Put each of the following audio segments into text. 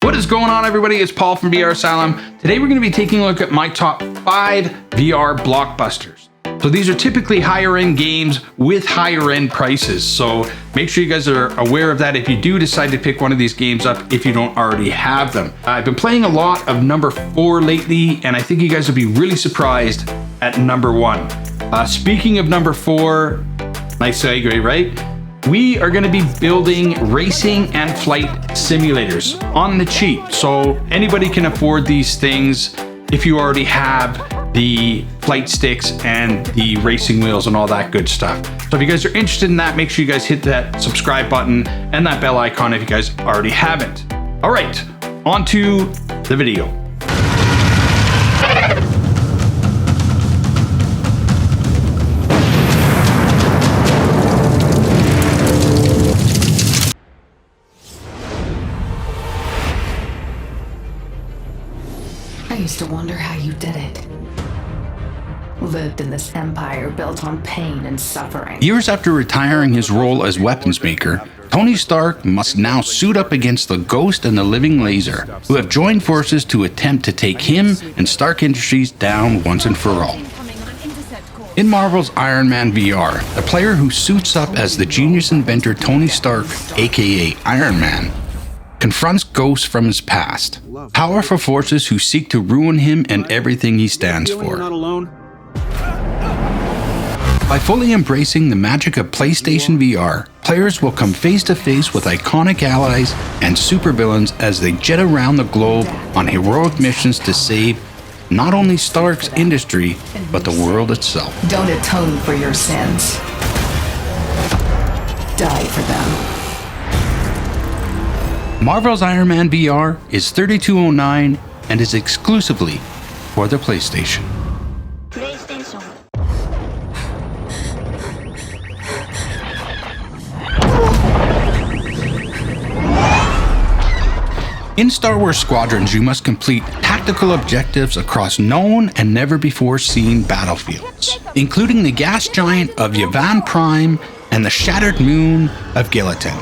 What is going on, everybody? It's Paul from VR Asylum. Today we're going to be taking a look at my top 5 VR blockbusters. So these are typically higher end games with higher end prices. So make sure you guys are aware of that if you do decide to pick one of these games up if you don't already have them. I've been playing a lot of number 4 lately, and I think you guys will be really surprised at number 1. Speaking of number 4, nice segue, right? We are going to be building racing and flight simulators on the cheap. So anybody can afford these things if you already have the flight sticks and the racing wheels and all that good stuff. So if you guys are interested in that, make sure you guys hit that subscribe button and that bell icon if you guys already haven't. All right, on to the video. I used to wonder how you did it. Lived in this empire built on pain and suffering. Years after retiring his role as weapons maker, Tony Stark must now suit up against the Ghost and the Living Laser, who have joined forces to attempt to take him and Stark Industries down once and for all. In Marvel's Iron Man VR, the player who suits up as the genius inventor Tony Stark, aka Iron Man, confronts ghosts from his past, powerful forces who seek to ruin him and everything he stands for. By fully embracing the magic of PlayStation VR, players will come face to face with iconic allies and supervillains as they jet around the globe on heroic missions to save not only Stark's industry, but the world itself. Don't atone for your sins. Die for them. Marvel's Iron Man VR is $32.09 and is exclusively for the PlayStation. In Star Wars Squadrons, you must complete tactical objectives across known and never before seen battlefields, including the gas giant of Yavin Prime and the shattered moon of Gileton.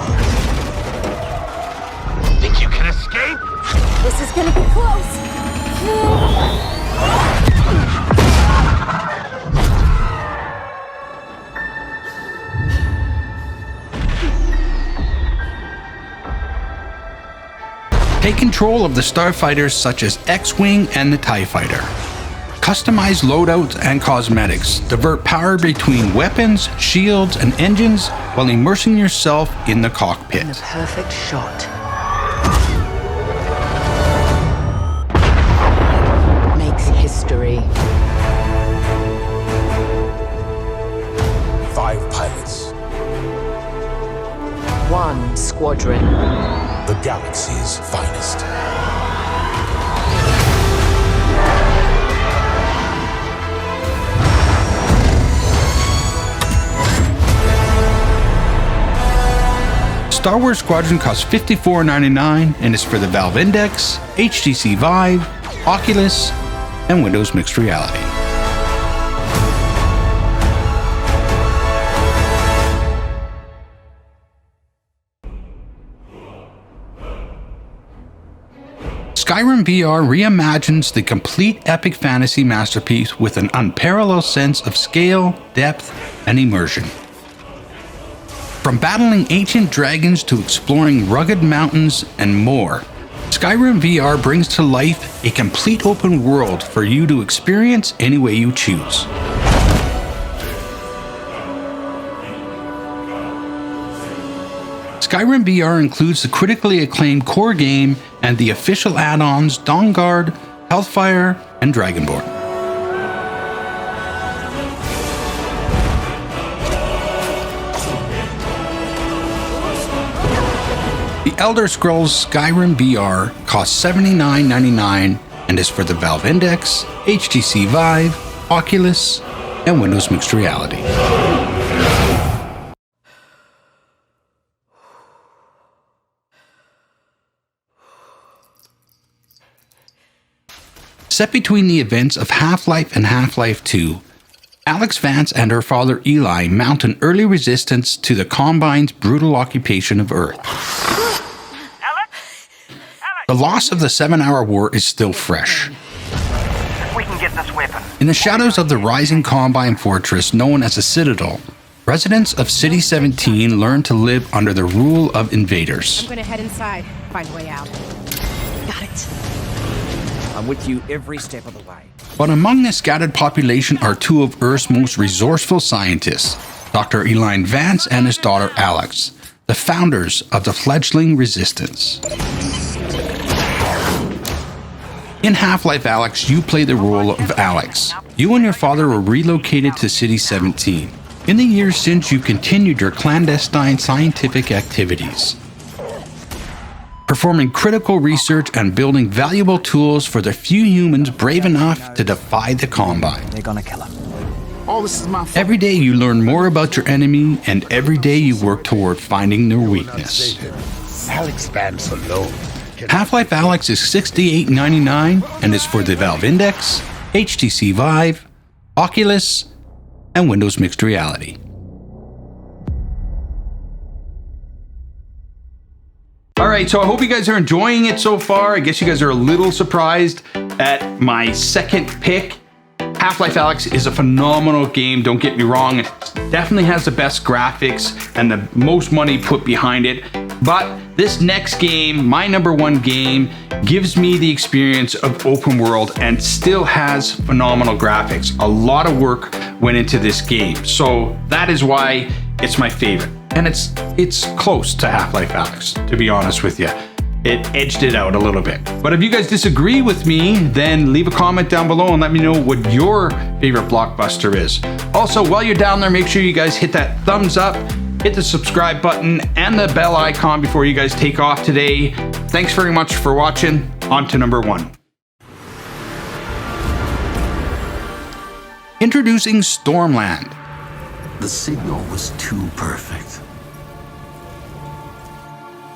Think you can escape? This is gonna be close. Take control of the starfighters such as X-Wing and the TIE Fighter. Customize loadouts and cosmetics, divert power between weapons, shields, and engines while immersing yourself in the cockpit. The perfect shot. Makes history. 5 pilots. 1 squadron. The galaxy's finest. Star Wars Squadron costs $54.99 and is for the Valve Index, HTC Vive, Oculus, and Windows Mixed Reality. Skyrim VR reimagines the complete epic fantasy masterpiece with an unparalleled sense of scale, depth, and immersion. From battling ancient dragons to exploring rugged mountains and more, Skyrim VR brings to life a complete open world for you to experience any way you choose. Skyrim VR includes the critically acclaimed core game and the official add-ons Dawnguard, Hellfire, and Dragonborn. The Elder Scrolls Skyrim VR costs $79.99 and is for the Valve Index, HTC Vive, Oculus, and Windows Mixed Reality. Set between the events of Half-Life and Half-Life 2, Alex Vance and her father Eli mount an early resistance to the Combine's brutal occupation of Earth. the loss of the 7-hour war is still fresh. We can get this weapon. In the shadows of the rising Combine fortress known as the Citadel, residents of City 17 learn to live under the rule of invaders. I'm gonna head inside, find a way out. Got it. I'm with you every step of the way. But among the scattered population are two of Earth's most resourceful scientists, Dr. Elaine Vance and his daughter Alex, the founders of the fledgling resistance. In Half-Life Alyx, you play the role of Alex. You and your father were relocated to City 17. In the years since, you continued your clandestine scientific activities, performing critical research and building valuable tools for the few humans brave enough to defy the Combine. They're gonna kill him. Every day you learn more about your enemy, and every day you work toward finding their weakness. Alex Vance alone. Half-Life Alyx is $68.99 and is for the Valve Index, HTC Vive, Oculus, and Windows Mixed Reality. All right, so I hope you guys are enjoying it so far. I guess you guys are a little surprised at my second pick. Half-Life Alyx is a phenomenal game, don't get me wrong. It definitely has the best graphics and the most money put behind it. But this next game, my number one game, gives me the experience of open world and still has phenomenal graphics. A lot of work went into this game. So that is why it's my favorite. And it's close to Half-Life Alyx, to be honest with you. It edged it out a little bit. But if you guys disagree with me, then leave a comment down below and let me know what your favorite blockbuster is. Also, while you're down there, make sure you guys hit that thumbs up, hit the subscribe button and the bell icon before you guys take off today. Thanks very much for watching. On to number one. Introducing Stormland. The signal was too perfect.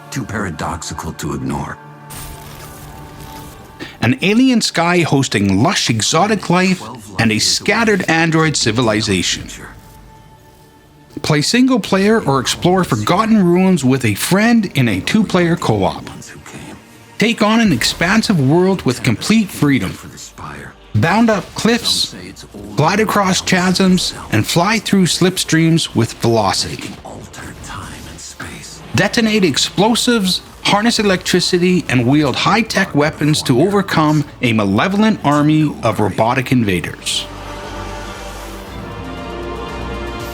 Too paradoxical to ignore. An alien sky hosting lush exotic life and a scattered android civilization. Play single player or explore forgotten ruins with a friend in a 2-player co-op. Take on an expansive world with complete freedom. Bound up cliffs, glide across chasms, and fly through slipstreams with velocity. Detonate explosives, harness electricity, and wield high-tech weapons to overcome a malevolent army of robotic invaders.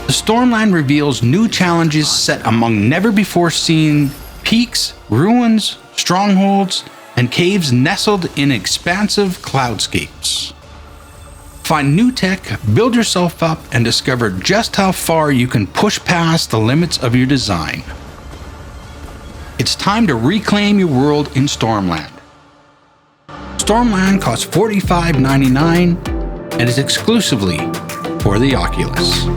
The Stormland reveals new challenges set among never-before-seen peaks, ruins, strongholds, and caves nestled in expansive cloudscapes. Find new tech, build yourself up, and discover just how far you can push past the limits of your design. It's time to reclaim your world in Stormland. Stormland costs $45.99 and is exclusively for the Oculus.